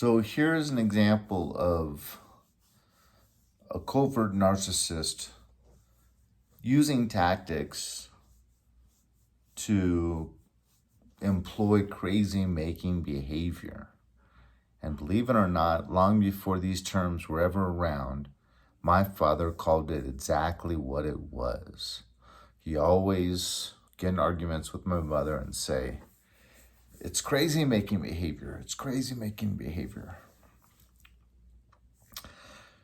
So here's an example of a covert narcissist using tactics to employ crazy making behavior. And believe it or not, long before these terms were ever around, my father called it exactly what it was. He always get in arguments with my mother and say, "It's crazy making behavior. It's crazy making behavior."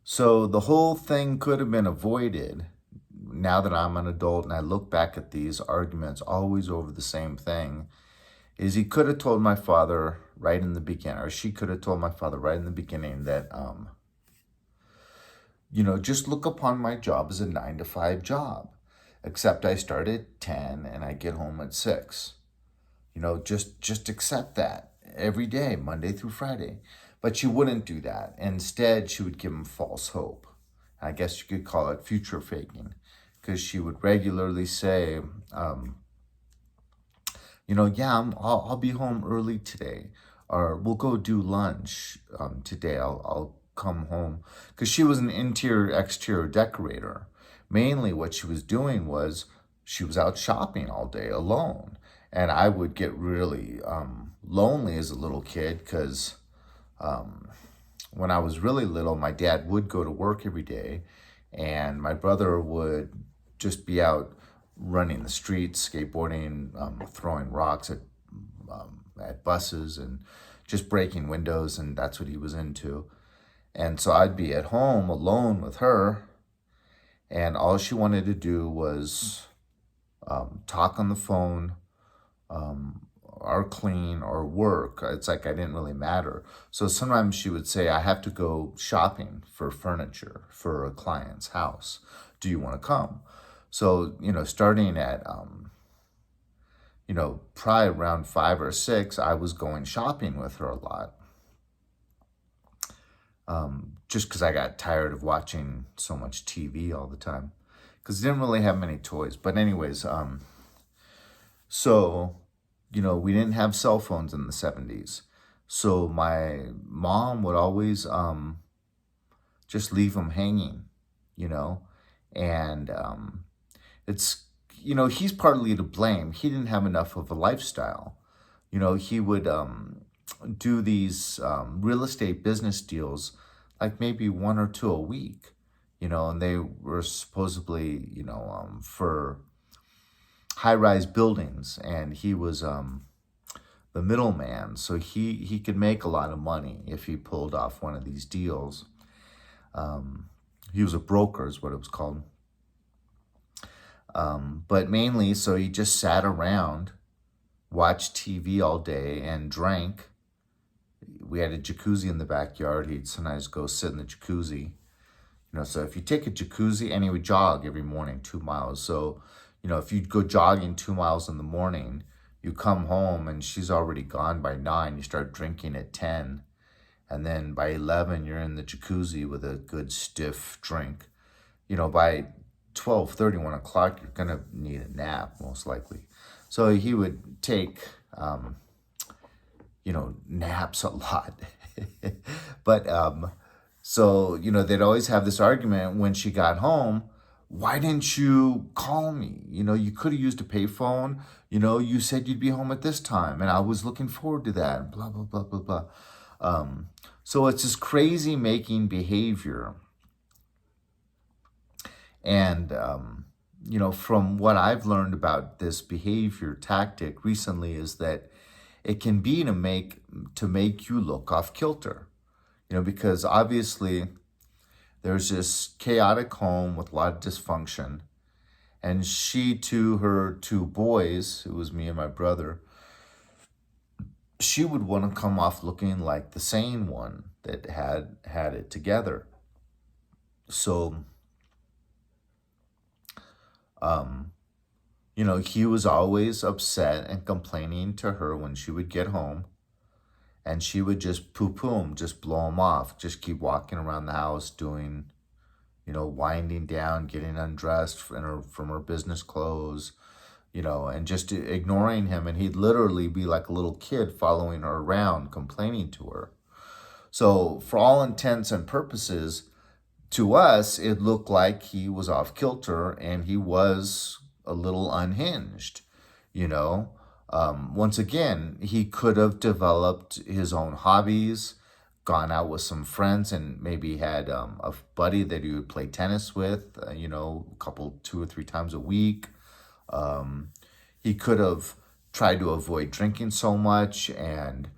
So the whole thing could have been avoided. Now that I'm an adult and I look back at these arguments always over the same thing, is he could have told my father right in the beginning, or she could have told my father right in the beginning that, just look upon my job as a 9 to 5 job, except I start at 10 and I get home at 6. Just accept that every day, Monday through Friday. But she wouldn't do that. Instead, she would give him false hope. I guess you could call it future faking, because she would regularly say, I'll be home early today, or we'll go do lunch today. I'll come home, because she was an exterior decorator. Mainly what she was doing was she was out shopping all day alone. And I would get really lonely as a little kid, because when I was really little, my dad would go to work every day, and my brother would just be out running the streets, skateboarding, throwing rocks at buses, and just breaking windows, and that's what he was into. And so I'd be at home alone with her, and all she wanted to do was talk on the phone, or clean, or work. It's like I didn't really matter. So sometimes she would say, "I have to go shopping for furniture for a client's house. Do you want to come?" So, starting at, probably around 5 or 6, I was going shopping with her a lot. Just because I got tired of watching so much TV all the time, because I didn't really have many toys. But anyways, so, we didn't have cell phones in the 70s. So my mom would always just leave him hanging, and it's, he's partly to blame. He didn't have enough of a lifestyle. He would do these real estate business deals, like maybe 1 or 2 a week, and they were supposedly, for high-rise buildings, and he was the middleman, so he could make a lot of money if he pulled off one of these deals. He was a broker, is what it was called. But mainly, so he just sat around, watched TV all day, and drank. We had a jacuzzi in the backyard. He'd sometimes go sit in the jacuzzi. So if you take a jacuzzi, and he would jog every morning 2 miles. So, if you'd go jogging 2 miles in the morning, you come home and she's already gone by 9. You start drinking at 10. And then by 11, you're in the jacuzzi with a good stiff drink. By 12:30, 1 o'clock, you're going to need a nap, most likely. So he would take, naps a lot. But, so, they'd always have this argument when she got home. "Why didn't you call me? You could have used a payphone. You said you'd be home at this time, and I was looking forward to that," and blah, blah, blah, blah, blah. So it's this crazy making behavior. And, from what I've learned about this behavior tactic recently, is that it can be to make you look off kilter, because obviously there's this chaotic home with a lot of dysfunction. And she, to her 2 boys, it was me and my brother, she would want to come off looking like the sane one that had it together. So, he was always upset and complaining to her when she would get home. And she would just poo-poo him, just blow him off, just keep walking around the house doing, winding down, getting undressed from her business clothes, and just ignoring him. And he'd literally be like a little kid following her around, complaining to her. So for all intents and purposes, to us, it looked like he was off kilter and he was a little unhinged, you know. Once again, he could have developed his own hobbies, gone out with some friends, and maybe had a buddy that he would play tennis with, a couple, 2 or 3 times a week. He could have tried to avoid drinking so much and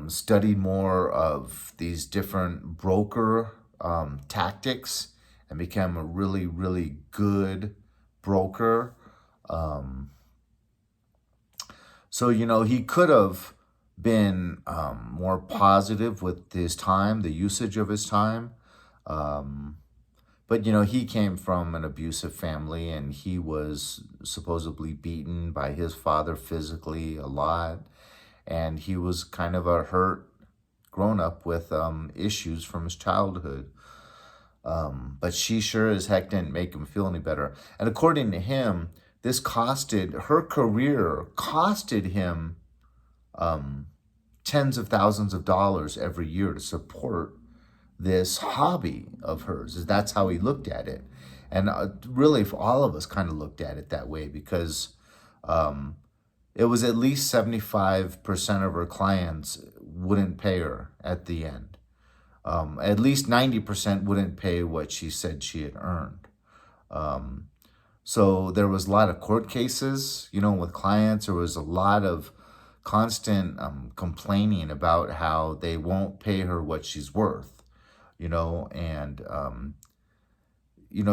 studied more of these different broker tactics and become a really, really good broker. Um, so, he could have been more positive with his time, the usage of his time. Um, but, he came from an abusive family and he was supposedly beaten by his father physically a lot. And he was kind of a hurt grown up with issues from his childhood. But she sure as heck didn't make him feel any better. And according to him, this costed her career, costed him tens of thousands of dollars every year to support this hobby of hers. That's how he looked at it. And really, for all of us, kind of looked at it that way because it was at least 75% of her clients wouldn't pay her at the end. At least 90% wouldn't pay what she said she had earned. So there was a lot of court cases, with clients. There was a lot of constant complaining about how they won't pay her what she's worth, and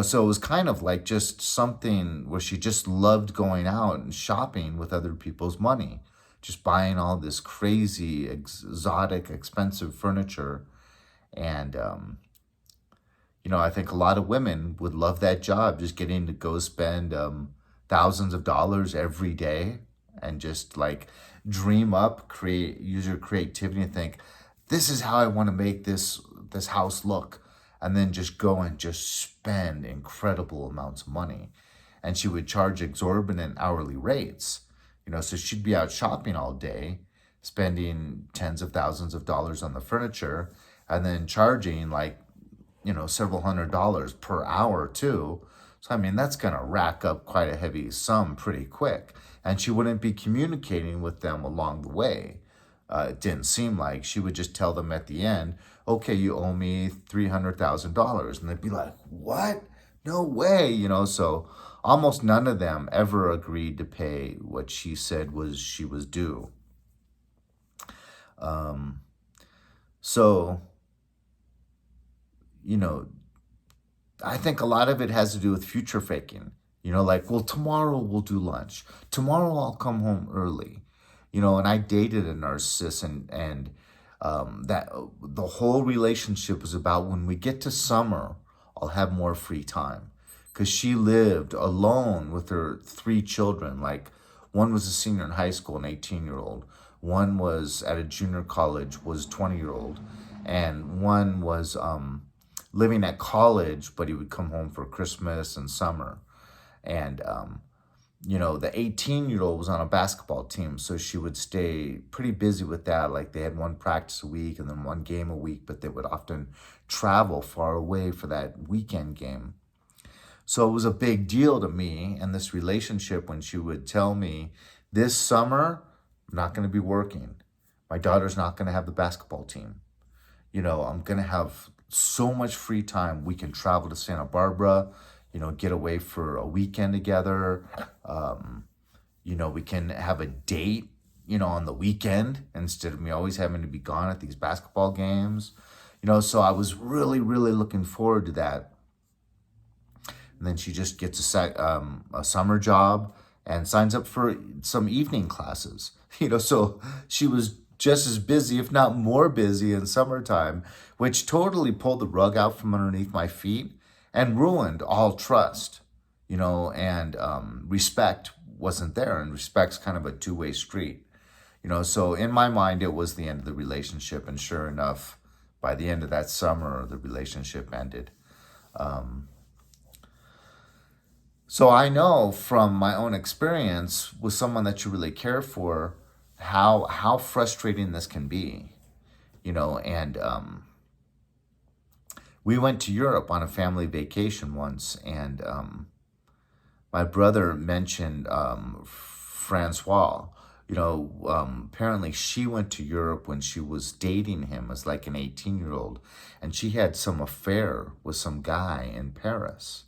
so it was kind of like just something where she just loved going out and shopping with other people's money, just buying all this crazy, exotic, expensive furniture. And, I think a lot of women would love that job, just getting to go spend thousands of dollars every day and just like dream up, use your creativity and think, this is how I want to make this house look. And then just go and just spend incredible amounts of money. And she would charge exorbitant hourly rates, so she'd be out shopping all day, spending tens of thousands of dollars on the furniture, and then charging like, several $100s per hour too. So, I mean, that's going to rack up quite a heavy sum pretty quick. And she wouldn't be communicating with them along the way. It didn't seem like. She would just tell them at the end, okay, you owe me $300,000. And they'd be like, what? No way. So almost none of them ever agreed to pay what she said she was due. So, I think a lot of it has to do with future faking. Like, well, tomorrow we'll do lunch. Tomorrow I'll come home early. And I dated a narcissist, and that the whole relationship was about when we get to summer, I'll have more free time. Because she lived alone with her 3 children. Like, one was a senior in high school, an 18-year-old. One was at a junior college, was 20-year-old. And one was living at college, but he would come home for Christmas and summer. And, the 18-year-old was on a basketball team, so she would stay pretty busy with that. Like, they had one practice a week and then one game a week, but they would often travel far away for that weekend game. So it was a big deal to me and this relationship when she would tell me, this summer, I'm not going to be working. My daughter's not going to have the basketball team. I'm going to have so much free time. We can travel to Santa Barbara, get away for a weekend together. We can have a date, on the weekend instead of me always having to be gone at these basketball games. So I was really, really looking forward to that. And then she just gets a summer job and signs up for some evening classes. So she was just as busy, if not more busy in summertime, which totally pulled the rug out from underneath my feet and ruined all trust, and respect wasn't there. And respect's kind of a two-way street, so in my mind, it was the end of the relationship. And sure enough, by the end of that summer, the relationship ended. So I know from my own experience with someone that you really care for, how frustrating this can be. and we went to Europe on a family vacation once, and my brother mentioned Francois. Apparently she went to Europe when she was dating him as like an 18-year-old, and she had some affair with some guy in Paris.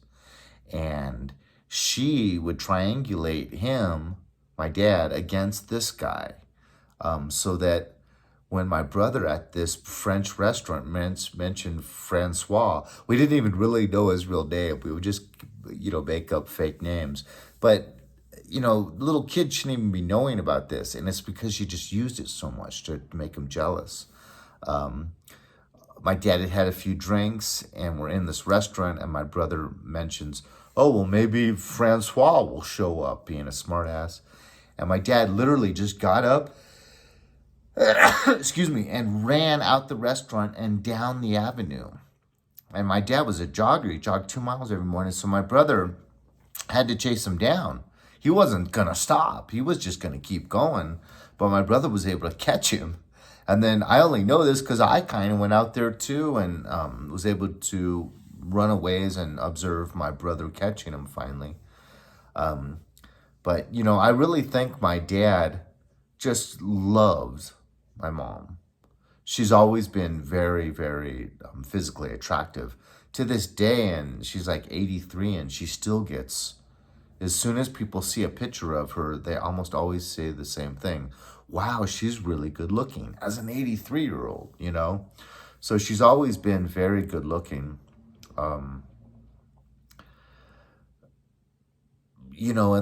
And she would triangulate him, my dad, against this guy, so that when my brother at this French restaurant mentioned Francois, we didn't even really know his real name. We would just, make up fake names. But, little kids shouldn't even be knowing about this. And it's because she just used it so much to make him jealous. My dad had had a few drinks, and we're in this restaurant, and my brother mentions, oh, well, maybe Francois will show up, being a smartass. And my dad literally just got up, excuse me, and ran out the restaurant and down the avenue. And my dad was a jogger. He jogged 2 miles every morning. So my brother had to chase him down. He wasn't going to stop. He was just going to keep going. But my brother was able to catch him. And then I only know this because I kind of went out there too, and was able to run a ways and observe my brother catching him finally. But, I really think my dad just loves my mom. She's always been very, very physically attractive to this day. And she's like 83, and she still gets, as soon as people see a picture of her, they almost always say the same thing. Wow, she's really good looking as an 83-year-old, So she's always been very good looking. And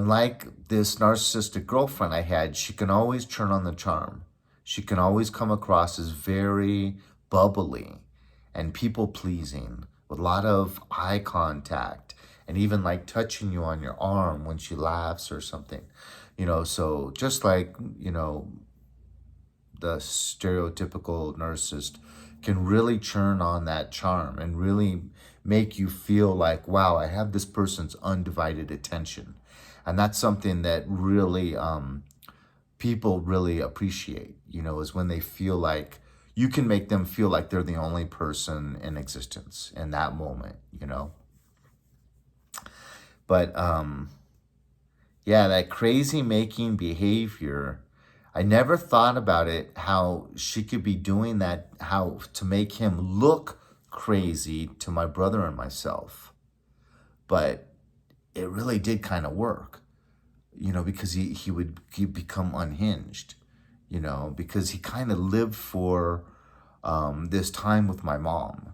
like this narcissistic girlfriend I had, she can always turn on the charm. She can always come across as very bubbly and people-pleasing with a lot of eye contact, and even like touching you on your arm when she laughs or something. So just like, the stereotypical narcissist can really turn on that charm and really make you feel like, wow, I have this person's undivided attention. And that's something that really people really appreciate, is when they feel like you can make them feel like they're the only person in existence in that moment, But that crazy making behavior, I never thought about it, how she could be doing that, how to make him look crazy to my brother and myself. But it really did kind of work, because he'd become unhinged, because he kind of lived for this time with my mom,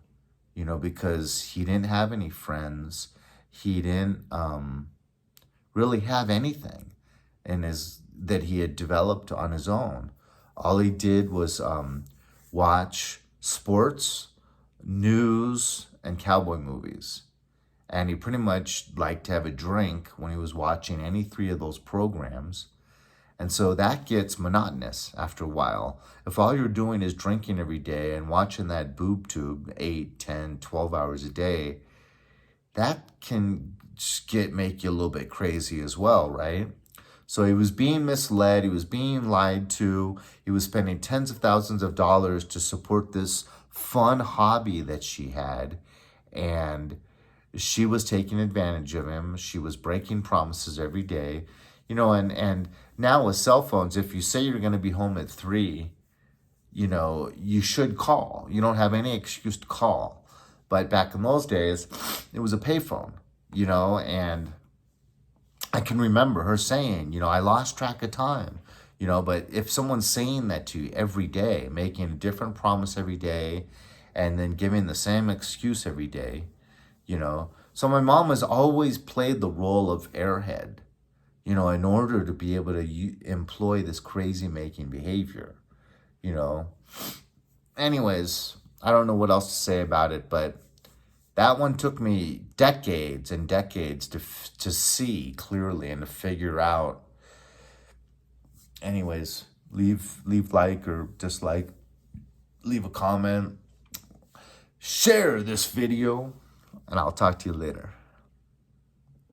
because he didn't have any friends. He didn't really have anything that he had developed on his own. All he did was watch sports, news, and cowboy movies. And he pretty much liked to have a drink when he was watching any 3 of those programs. And so that gets monotonous after a while. If all you're doing is drinking every day and watching that boob tube 8, 10, 12 hours a day, that can make you a little bit crazy as well, right? So he was being misled. He was being lied to. He was spending tens of thousands of dollars to support this fun hobby that she had. And she was taking advantage of him. She was breaking promises every day. And now with cell phones, if you say you're going to be home at 3, you should call. You don't have any excuse to call. But back in those days, it was a payphone, and I can remember her saying, I lost track of time, but if someone's saying that to you every day, making a different promise every day, and then giving the same excuse every day, So my mom has always played the role of airhead, in order to be able to employ this crazy making behavior, Anyways, I don't know what else to say about it, but that one took me decades and decades to see clearly and to figure out. Anyways, leave like or dislike, leave a comment, share this video, and I'll talk to you later.